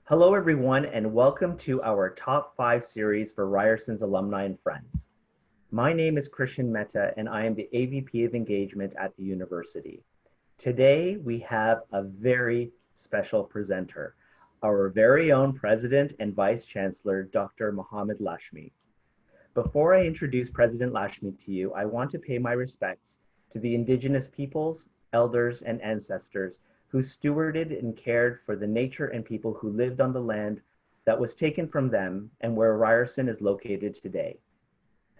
Hello, everyone, and welcome to our Top 5 series for Ryerson's alumni and friends. My name is Christian Mehta, and I am the AVP of Engagement at the university. Today, we have a very special presenter, our very own President and Vice Chancellor, Dr. Mohamed Lachemi. Before I introduce President Lachemi to you, I want to pay my respects to the Indigenous peoples, elders, and ancestors who stewarded and cared for the nature and people who lived on the land that was taken from them and where Ryerson is located today.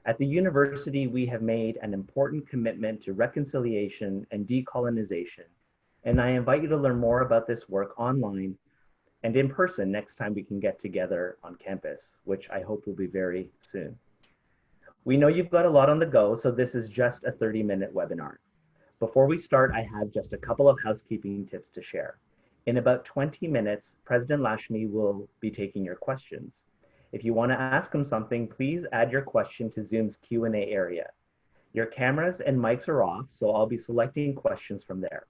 At the university, we have made an important commitment to reconciliation and decolonization, and I invite you to learn more about this work online and in person next time we can get together on campus, which I hope will be very soon. We know you've got a lot on the go, so this is just a 30-minute webinar. Before we start, I have just a couple of housekeeping tips to share. In about 20 minutes, President Lachemi will be taking your questions. If you want to ask him something, please add your question to Zoom's Q&A area. Your cameras and mics are off, so I'll be selecting questions from there.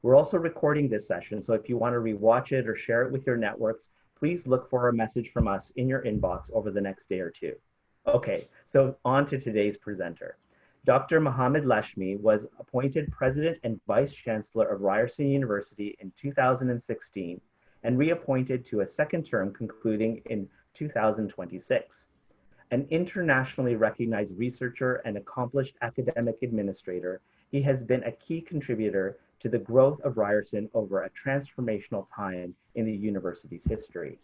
We're also recording this session, so if you want to rewatch it or share it with your networks, please look for a message from us in your inbox over the next day or two. Okay, so on to today's presenter. Dr. Mohamed Lachemi was appointed President and Vice Chancellor of Ryerson University in 2016 and reappointed to a second term concluding in 2026. An internationally recognized researcher and accomplished academic administrator, he has been a key contributor to the growth of Ryerson over a transformational time in the university's history.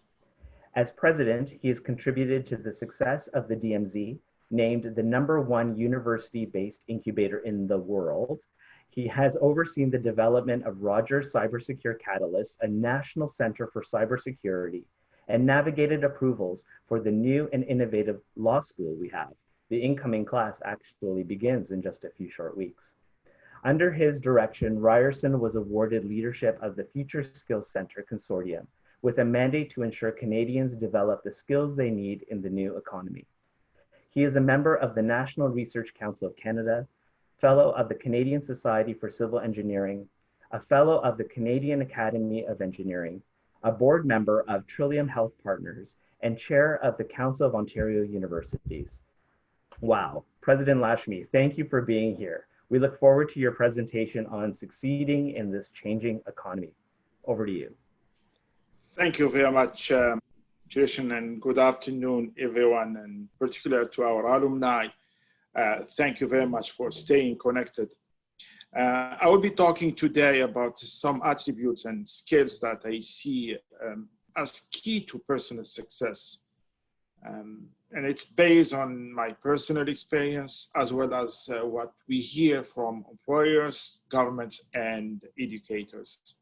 As president, he has contributed to the success of the DMZ, named the #1 university-based incubator in the world. He has overseen the development of Rogers Cybersecure Catalyst, a national center for cybersecurity, and navigated approvals for the new and innovative law school we have. The incoming class actually begins in just a few short weeks. Under his direction, Ryerson was awarded leadership of the Future Skills Center Consortium, with a mandate to ensure Canadians develop the skills they need in the new economy. He is a member of the National Research Council of Canada, Fellow of the Canadian Society for Civil Engineering, a Fellow of the Canadian Academy of Engineering, a board member of Trillium Health Partners, and chair of the Council of Ontario Universities. Wow, President Lachemi, thank you for being here. We look forward to your presentation on succeeding in this changing economy. Over to you. Thank you very much, Christian, and good afternoon, everyone, and particularly to our alumni. Thank you very much for staying connected. I will be talking today about some attributes and skills that I see as key to personal success. And it's based on my personal experience, as well as what we hear from employers, governments, and educators.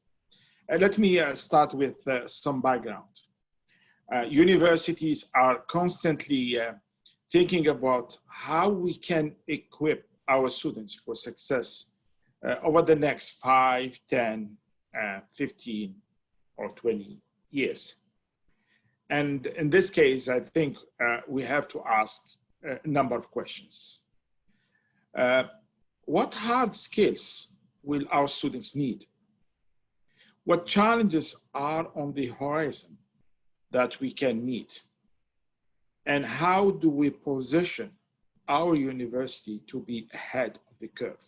Let me start with some background. Universities are constantly thinking about how we can equip our students for success over the next 5, 10, 15, or 20 years. And in this case, I think we have to ask a number of questions. What hard skills will our students need? What challenges are on the horizon that we can meet? And how do we position our university to be ahead of the curve?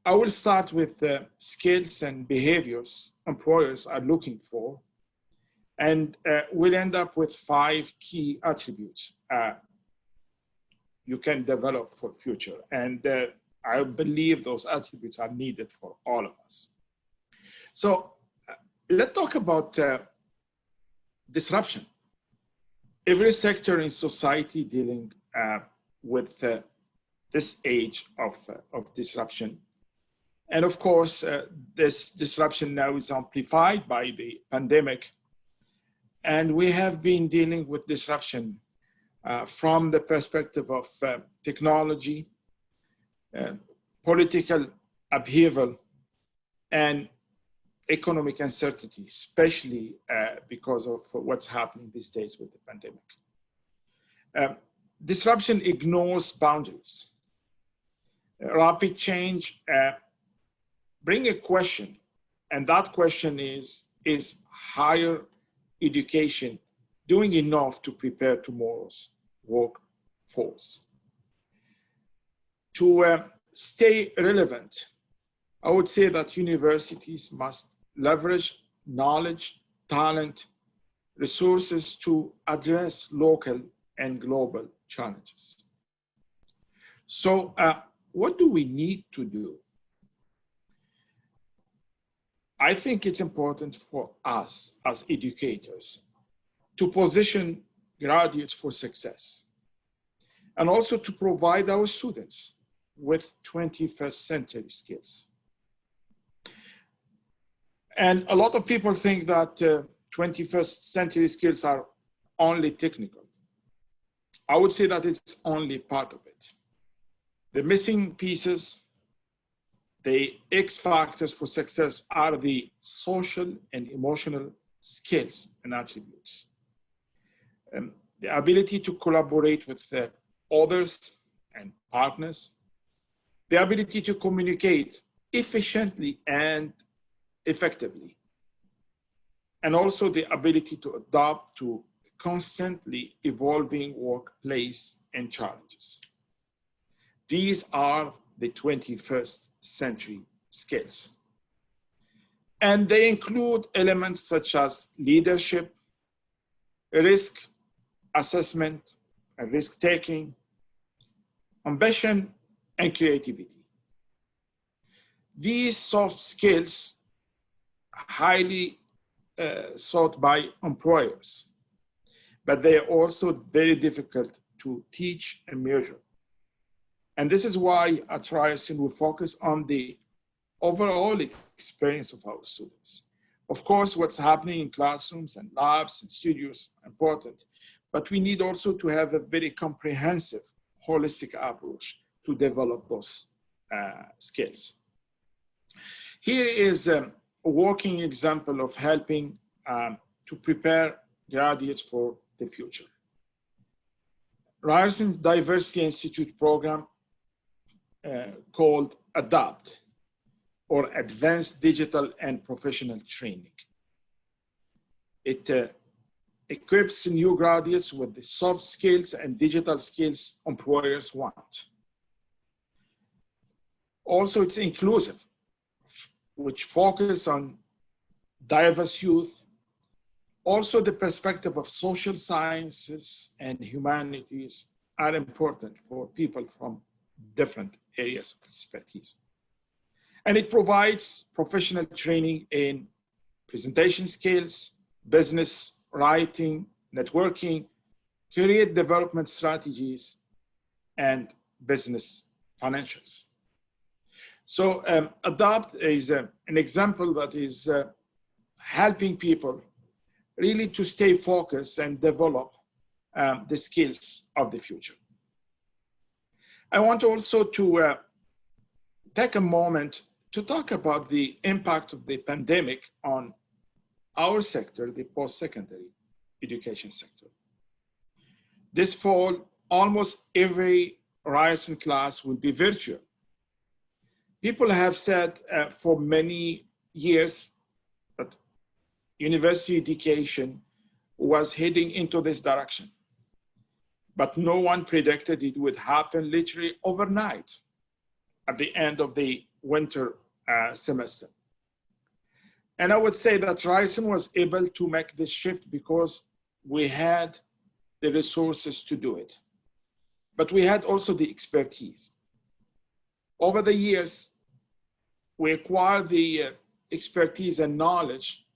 I will start with skills and behaviors employers are looking for, and we'll end up with 5 key attributes you can develop for future. And I believe those attributes are needed for all of us. So let's talk about disruption. Every sector in society dealing with this age of disruption. And of course, this disruption now is amplified by the pandemic. And we have been dealing with disruption from the perspective of technology, political upheaval, and economic uncertainty, especially because of what's happening these days with the pandemic. Disruption ignores boundaries. Rapid change brings a question, and that question is higher education doing enough to prepare tomorrow's workforce? To stay relevant, I would say that universities must leverage knowledge, talent, resources to address local and global challenges. So what do we need to do? I think it's important for us as educators to position graduates for success and also to provide our students with 21st century skills. And a lot of people think that 21st century skills are only technical. I would say that it's only part of it. The missing pieces, the X factors for success are the social and emotional skills and attributes. The ability to collaborate with others and partners, the ability to communicate efficiently and effectively, and also the ability to adapt to constantly evolving workplace and challenges. These are the 21st century skills. And they include elements such as leadership, risk assessment, and risk-taking, ambition, and creativity. These soft skills are highly sought by employers, but they are also very difficult to teach and measure. And this is why at Ryerson we focus on the overall experience of our students. Of course, what's happening in classrooms and labs and studios is important, but we need also to have a very comprehensive, holistic approach to develop those skills. Here is a working example of helping to prepare graduates for the future. Ryerson's Diversity Institute program called ADAPT, or Advanced Digital and Professional Training. It equips new graduates with the soft skills and digital skills employers want. Also, it's inclusive, which focus on diverse youth. Also, the perspective of social sciences and humanities are important for people from different areas of expertise. And it provides professional training in presentation skills, business writing, networking, career development strategies, and business financials. So ADAPT is an example that is helping people really to stay focused and develop the skills of the future. I want also to take a moment to talk about the impact of the pandemic on our sector, the post-secondary education sector. This fall, almost every Ryerson class will be virtual. People have said for many years that university education was heading into this direction, but no one predicted it would happen literally overnight at the end of the winter semester. And I would say that Ryerson was able to make this shift because we had the resources to do it, but we had also the expertise. Over the years, we acquired the expertise and knowledge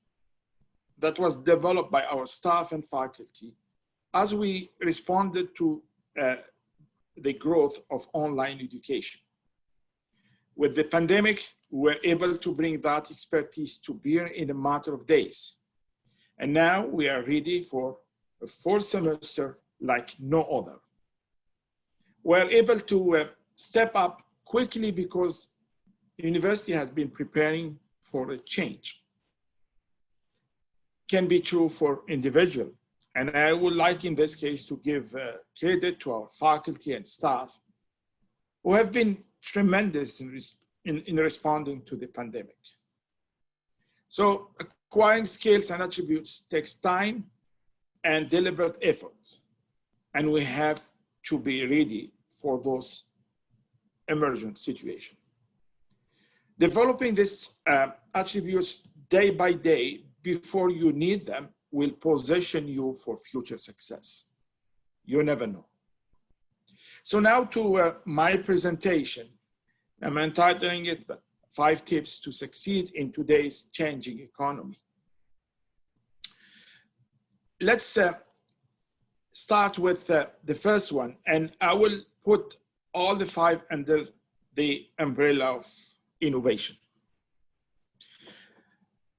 that was developed by our staff and faculty as we responded to the growth of online education. With the pandemic, we were able to bring that expertise to bear in a matter of days. And now we are ready for a fall semester like no other. We're able to step up quickly because the university has been preparing for a change. Can be true for individual. And I would like in this case to give credit to our faculty and staff who have been tremendous in responding to the pandemic. So a acquiring skills and attributes takes time and deliberate effort, and we have to be ready for those emergent situations. Developing these attributes day by day before you need them will position you for future success. You never know. So now to my presentation. I'm entitling it 5 Tips to Succeed in Today's Changing Economy. Let's start with the first one, and I will put all the 5 under the umbrella of innovation.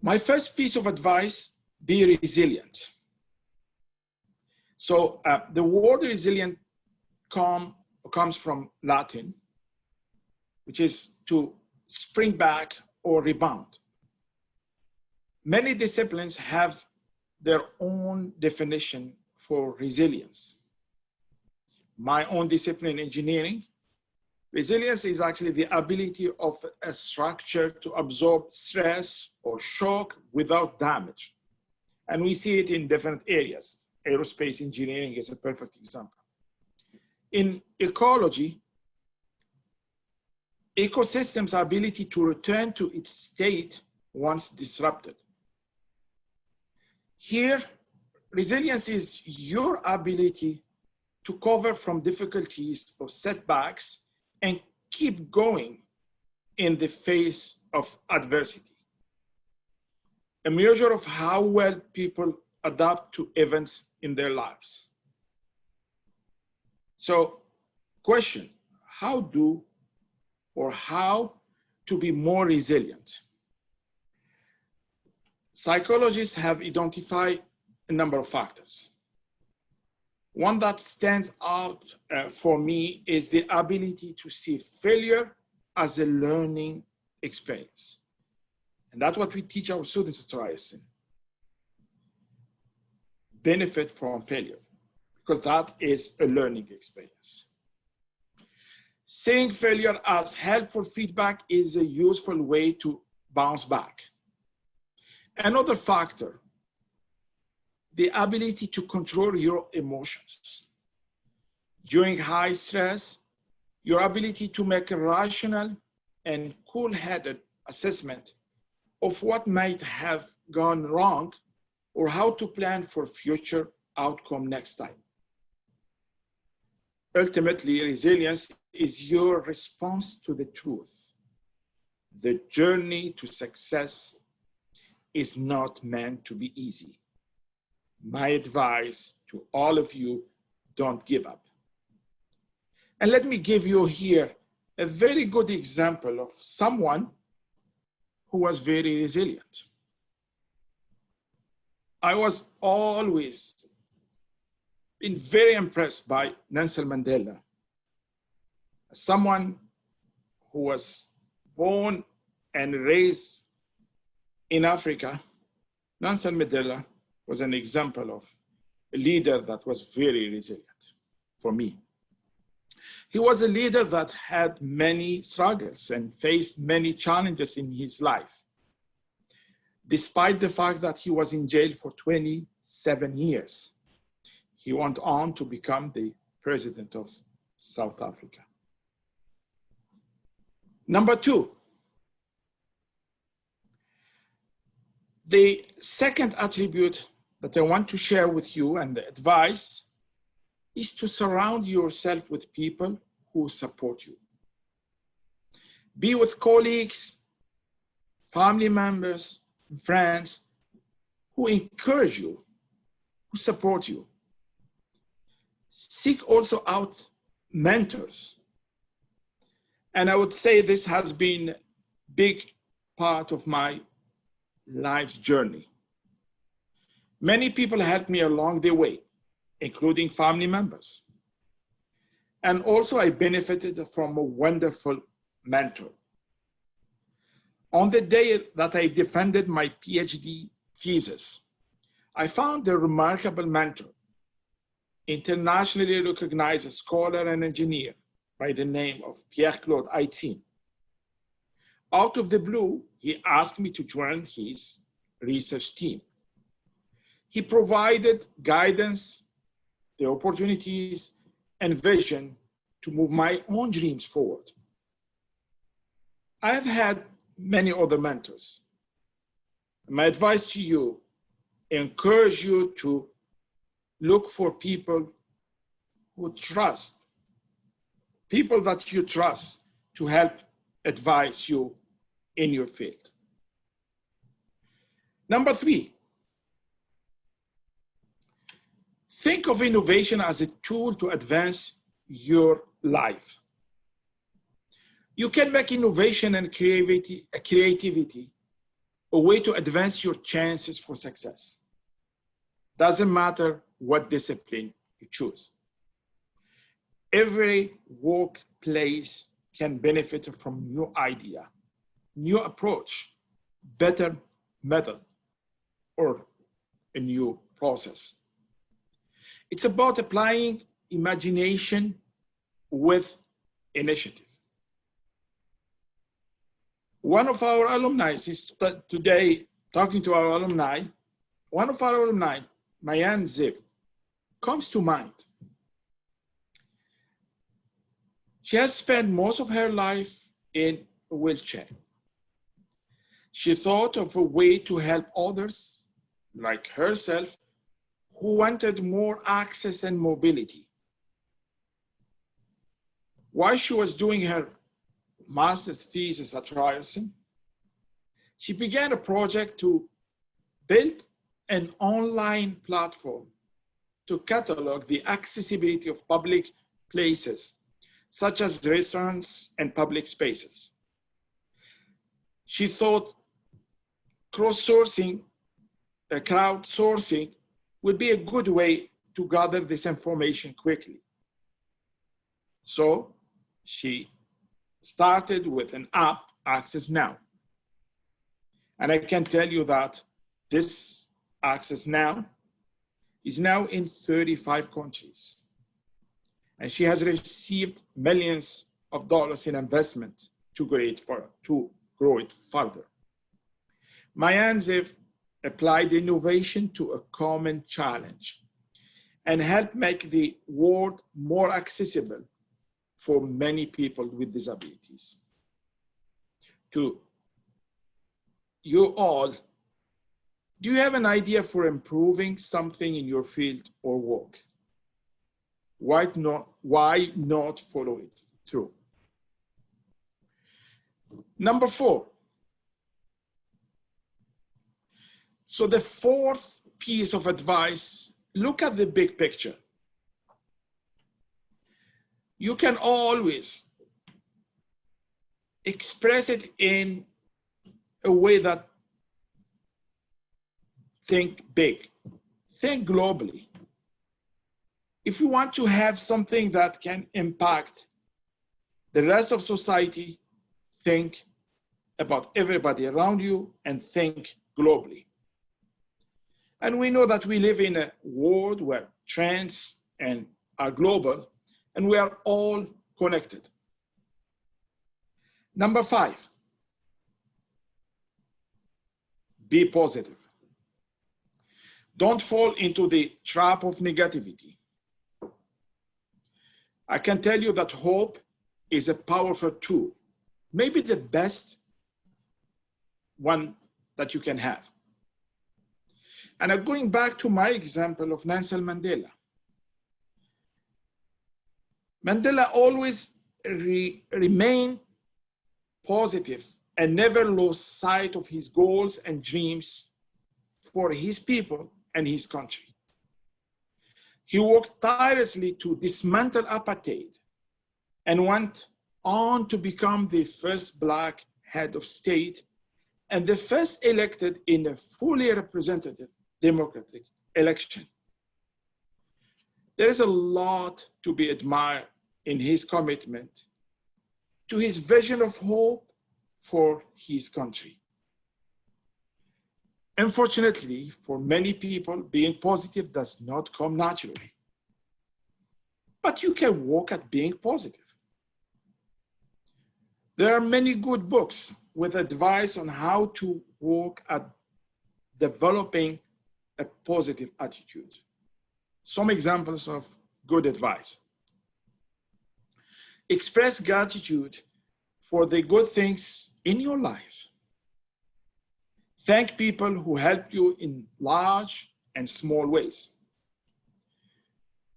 My first piece of advice, be resilient. So the word resilient comes from Latin, which is to spring back or rebound. Many disciplines have their own definition for resilience. My own discipline, engineering, resilience is actually the ability of a structure to absorb stress or shock without damage. And we see it in different areas. Aerospace engineering is a perfect example. In ecology, ecosystems' ability to return to its state once disrupted. Here, resilience is your ability to cover from difficulties or setbacks and keep going in the face of adversity. A measure of how well people adapt to events in their lives. So, question, how to be more resilient? Psychologists have identified a number of factors. One that stands out for me is the ability to see failure as a learning experience. And that's what we teach our students at Ryerson. Benefit from failure, because that is a learning experience. Seeing failure as helpful feedback is a useful way to bounce back. Another factor, the ability to control your emotions. During high stress, your ability to make a rational and cool-headed assessment of what might have gone wrong or how to plan for future outcome next time. Ultimately, resilience is your response to the truth. The journey to success is not meant to be easy. My advice to all of you, don't give up. And let me give you here a very good example of someone who was very resilient. I was always been very impressed by Nelson Mandela, someone who was born and raised in Africa. Nelson Mandela was an example of a leader that was very resilient for me. He was a leader that had many struggles and faced many challenges in his life, despite the fact that he was in jail for 27 years. He went on to become the president of South Africa. Number 2, the second attribute that I want to share with you and the advice is to surround yourself with people who support you. Be with colleagues, family members, and friends who encourage you, who support you. Seek also out mentors. And I would say this has been a big part of my life's journey. Many people helped me along the way, including family members. And also I benefited from a wonderful mentor. On the day that I defended my PhD thesis, I found a remarkable mentor, internationally recognized scholar and engineer by the name of Pierre-Claude Aitzin. Out of the blue, he asked me to join his research team. He provided guidance, the opportunities, and vision to move my own dreams forward. I have had many other mentors. My advice to you, encourage you to look for people who trust, people that you trust to help advise you in your field. Number 3, think of innovation as a tool to advance your life. You can make innovation and creativity a way to advance your chances for success. Doesn't matter what discipline you choose. Every workplace can benefit from new idea, new approach, better method, or a new process. It's about applying imagination with initiative. One of our alumni is today talking to our alumni. One of our alumni, Mayan Ziv, comes to mind. She has spent most of her life in a wheelchair. She thought of a way to help others, like herself, who wanted more access and mobility. While she was doing her master's thesis at Ryerson, she began a project to build an online platform to catalog the accessibility of public places, such as restaurants and public spaces. She thought crowdsourcing would be a good way to gather this information quickly. So she started with an app, Access Now. And I can tell you that this Access Now is now in 35 countries. And she has received millions of dollars in investment to grow it further. Mayan Ziv applied innovation to a common challenge and helped make the world more accessible for many people with disabilities. To you all, do you have an idea for improving something in your field or work? Why not follow it through? Number 4. So the 4th piece of advice, look at the big picture. You can always express it in a way that think big, think globally. If you want to have something that can impact the rest of society, think about everybody around you and think globally. And we know that we live in a world where trends are global and we are all connected. Number 5, be positive. Don't fall into the trap of negativity. I can tell you that hope is a powerful tool, maybe the best one that you can have. And I'm going back to my example of Nelson Mandela. Mandela always remained positive and never lost sight of his goals and dreams for his people and his country. He worked tirelessly to dismantle apartheid and went on to become the first Black head of state and the first elected in a fully representative democratic election. There is a lot to be admired in his commitment to his vision of hope for his country. Unfortunately, for many people, being positive does not come naturally. But you can work at being positive. There are many good books with advice on how to work at developing a positive attitude. Some examples of good advice. Express gratitude for the good things in your life. Thank people who help you in large and small ways.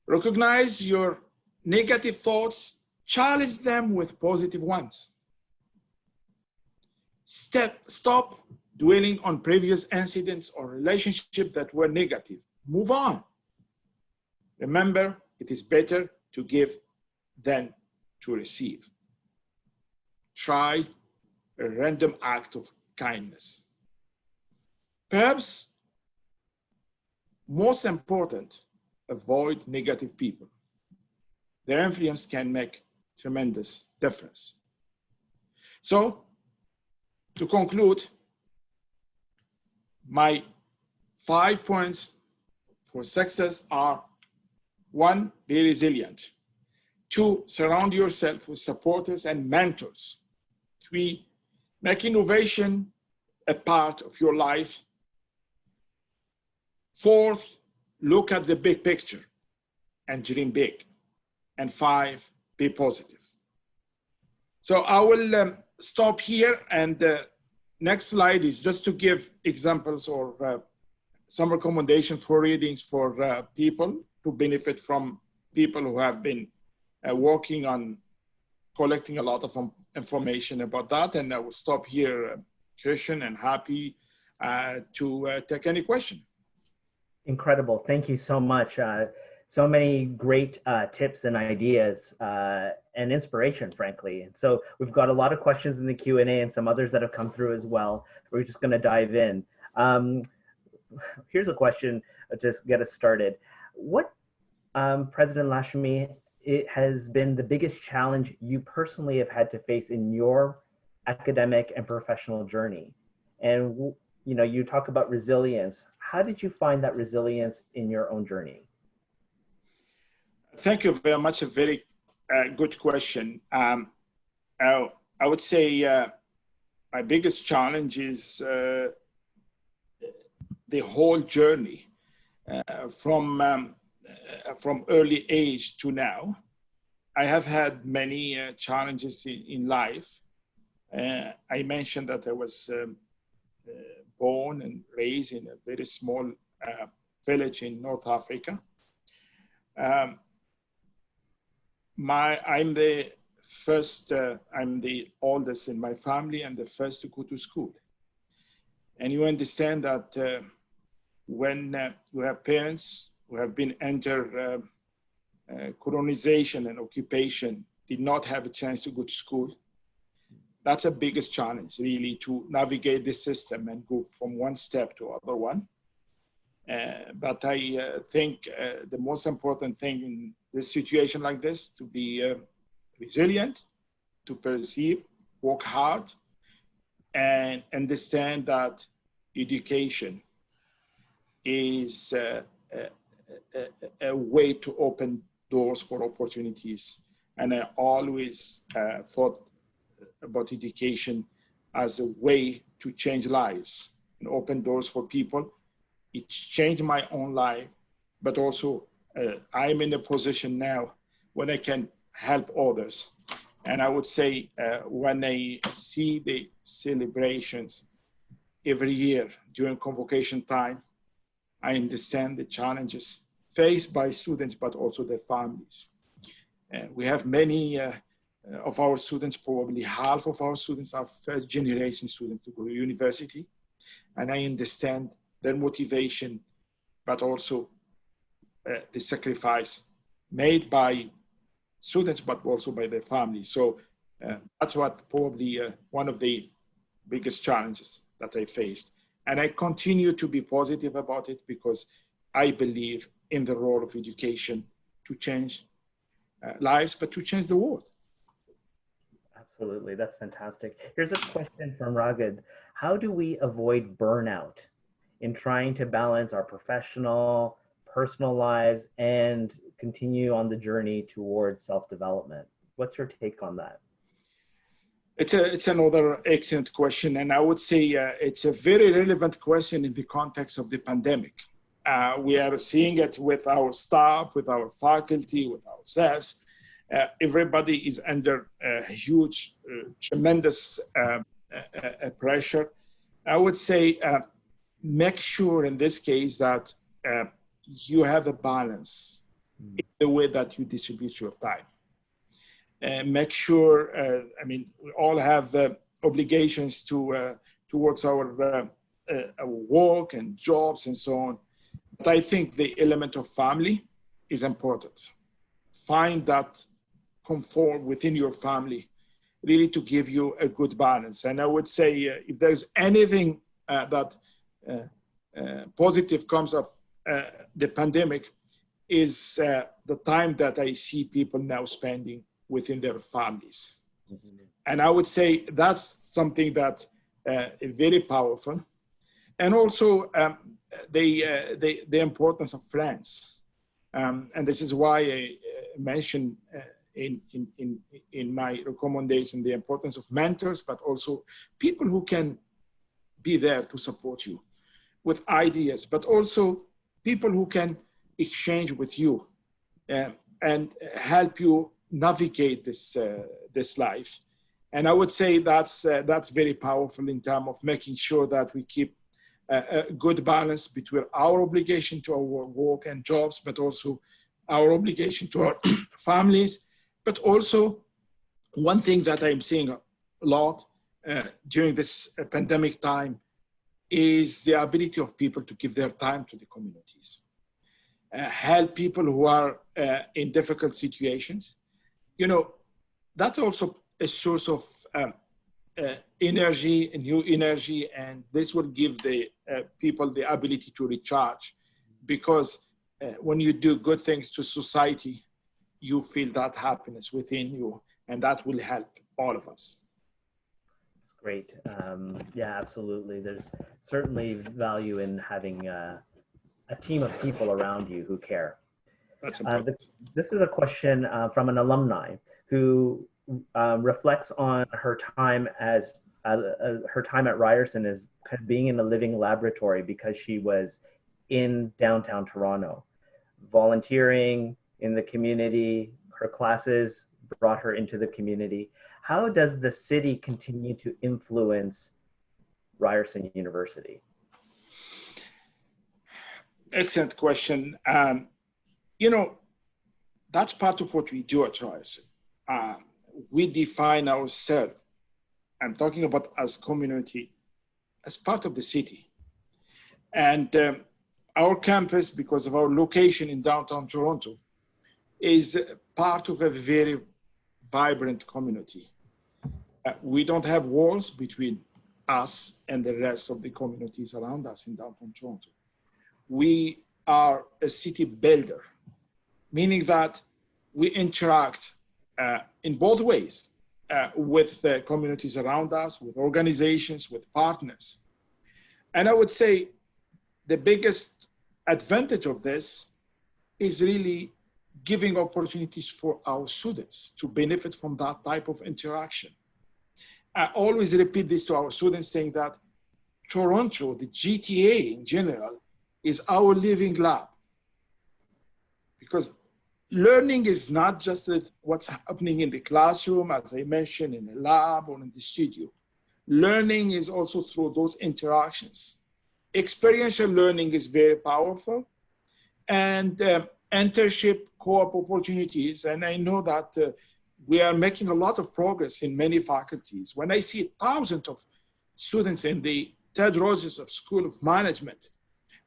Recognize your negative thoughts, challenge them with positive ones. Stop dwelling on previous incidents or relationships that were negative. Move on. Remember, it is better to give than to receive. Try a random act of kindness. Perhaps most important, avoid negative people. Their influence can make tremendous difference. So, to conclude, my 5 points for success are: 1, be resilient. 2, surround yourself with supporters and mentors. 3, make innovation a part of your life. 4, look at the big picture and dream big. And 5, be positive. So I will stop here, and next slide is just to give examples or some recommendations for readings for people to benefit from people who have been working on collecting a lot of information about that. And I will stop here, Christian, and happy to take any question. Incredible. Thank you so much. So many great tips and ideas and inspiration, frankly. And so we've got a lot of questions in the Q&A and some others that have come through as well. We're just going to dive in. Here's a question to get us started. What, President Lachemi, it has been the biggest challenge you personally have had to face in your academic and professional journey? And you know, you talk about resilience. How did you find that resilience in your own journey? Thank you very much. A very good question. I would say my biggest challenge is the whole journey from early age to now. I have had many challenges in life. I mentioned that I was born and raised in a very small village in North Africa. I'm the first, I'm the oldest in my family and the first to go to school. And you understand that when you have parents who have been under colonization and occupation, did not have a chance to go to school, that's the biggest challenge, really, to navigate the system and go from one step to other one. But I think the most important thing in this situation like this, to be resilient, to perceive, work hard, and understand that education is a way to open doors for opportunities. And I always thought about education as a way to change lives and open doors for people. It changed my own life, but also I'm in a position now when I can help others. And I would say when I see the celebrations every year during convocation time, I understand the challenges faced by students, but also their families. We have many of our students, probably half of our students are first generation students to go to university. And I understand their motivation, but also the sacrifice made by students, but also by their families. So that's what probably one of the biggest challenges that I faced. And I continue to be positive about it because I believe in the role of education to change lives, but to change the world. Absolutely, that's fantastic. Here's a question from Ragid. How do we avoid burnout in trying to balance our professional, personal lives and continue on the journey towards self-development? What's your take on that? It's another excellent question, and I would say it's a very relevant question in the context of the pandemic. We are seeing it with our staff, with our faculty, with ourselves. Everybody is under huge, tremendous pressure. I would say make sure in this case that you have a balance in the way that you distribute your time. Make sure, we all have obligations towards our work and jobs and so on. But I think the element of family is important. Find that comfort within your family, really to give you a good balance. And I would say if there's anything that positive comes of the pandemic is the time that I see people now spending within their families. Mm-hmm. And I would say that's something that is very powerful. And also the importance of friends. And this is why I mentioned in my recommendation the importance of mentors, but also people who can be there to support you with ideas, but also people who can exchange with you and help you navigate this life. And I would say that's very powerful in terms of making sure that we keep a good balance between our obligation to our work and jobs, but also our obligation to our families. But also one thing that I'm seeing a lot during this pandemic time is the ability of people to give their time to the communities, help people who are in difficult situations. That's also a source of energy, a new energy, and this will give the people the ability to recharge, because when you do good things to society, you feel that happiness within you, and that will help all of us. Great. Yeah, absolutely. There's certainly value in having a team of people around you who care. That's important. This is a question from an alumni who reflects on her time at Ryerson as kind of being in a living laboratory, because she was in downtown Toronto, volunteering in the community. Her classes brought her into the community. How does the city continue to influence Ryerson University? Excellent question. That's part of what we do at Ryerson. We define ourselves, I'm talking about as community, as part of the city. And our campus, because of our location in downtown Toronto, is part of a very vibrant community. We don't have walls between us and the rest of the communities around us in downtown Toronto. We are a city builder, meaning that we interact in both ways with the communities around us, with organizations, with partners. And I would say the biggest advantage of this is really giving opportunities for our students to benefit from that type of interaction. I always repeat this to our students, saying that Toronto, the GTA in general, is our living lab. Because learning is not just what's happening in the classroom, as I mentioned, in the lab or in the studio. Learning is also through those interactions. Experiential learning is very powerful, and internship, co-op opportunities. And I know that we are making a lot of progress in many faculties. When I see thousands of students in the Ted Rogers School of Management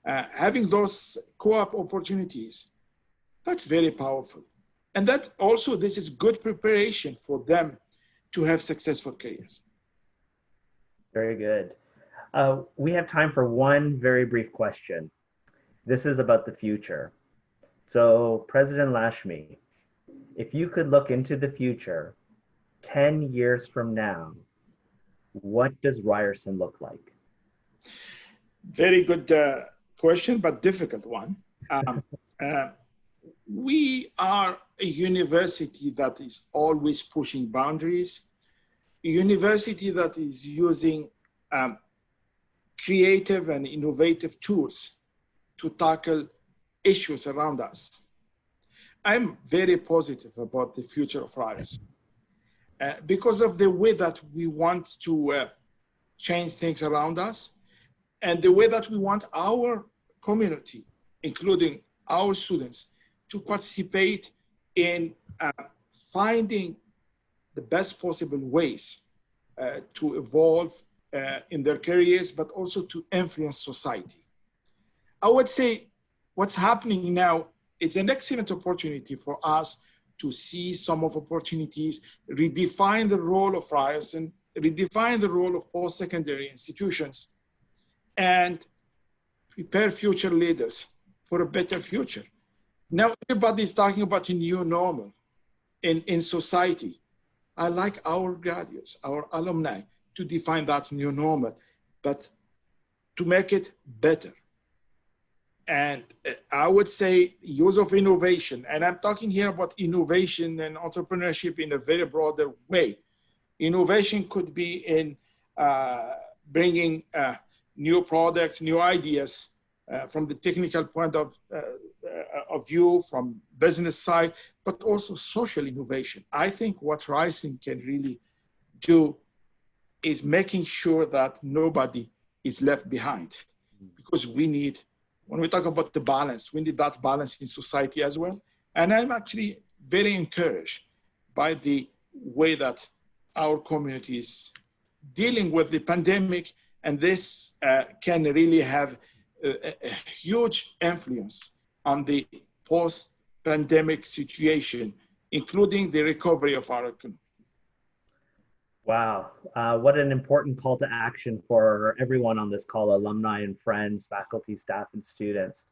having those co-op opportunities, that's very powerful. And that also, this is good preparation for them to have successful careers. Very good. We have time for one very brief question. This is about the future. So President Lachemi, if you could look into the future, 10 years from now, what does Ryerson look like? Very good question, but difficult one. We are a university that is always pushing boundaries, a university that is using creative and innovative tools to tackle issues around us. I'm very positive about the future of Ryerson because of the way that we want to change things around us and the way that we want our community, including our students, to participate in finding the best possible ways to evolve in their careers, but also to influence society. I would say what's happening now, it's an excellent opportunity for us to see some of opportunities, redefine the role of Ryerson, redefine the role of post-secondary institutions, and prepare future leaders for a better future. Now, everybody is talking about a new normal in society. I like our graduates, our alumni, to define that new normal, but to make it better. And I would say use of innovation, and I'm talking here about innovation and entrepreneurship in a very broader way. Innovation could be in bringing new products, new ideas from the technical point of view, from business side, but also social innovation. I think what Ryerson can really do is making sure that nobody is left behind, because we need, when we talk about the balance, we need that balance in society as well. And I'm actually very encouraged by the way that our community is dealing with the pandemic, and this can really have a huge influence on the post-pandemic situation, including the recovery of our economy. Wow, what an important call to action for everyone on this call, alumni and friends, faculty, staff, and students.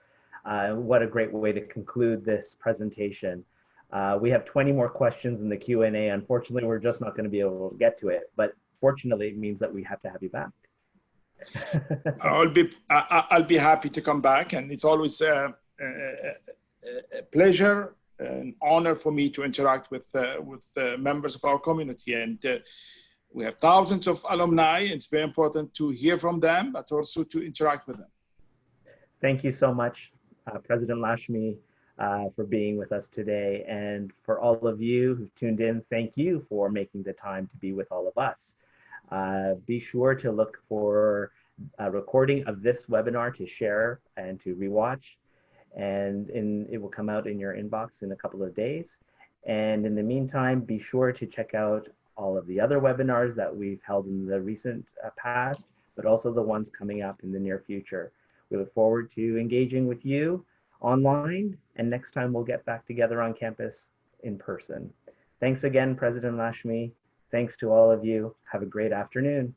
What a great way to conclude this presentation. We have 20 more questions in the Q&A. Unfortunately, we're just not going to be able to get to it, but fortunately, it means that we have to have you back. I'll be happy to come back, and it's always a pleasure, an honor for me to interact with members of our community. And we have thousands of alumni. It's very important to hear from them, but also to interact with them. Thank you so much, President Lachemi, for being with us today. And for all of you who've tuned in, thank you for making the time to be with all of us. Be sure to look for a recording of this webinar to share and to rewatch. And it will come out in your inbox in a couple of days. And in the meantime, be sure to check out all of the other webinars that we've held in the recent past, but also the ones coming up in the near future. We look forward to engaging with you online, and next time we'll get back together on campus in person. Thanks again, President Lachemi. Thanks to all of you. Have a great afternoon.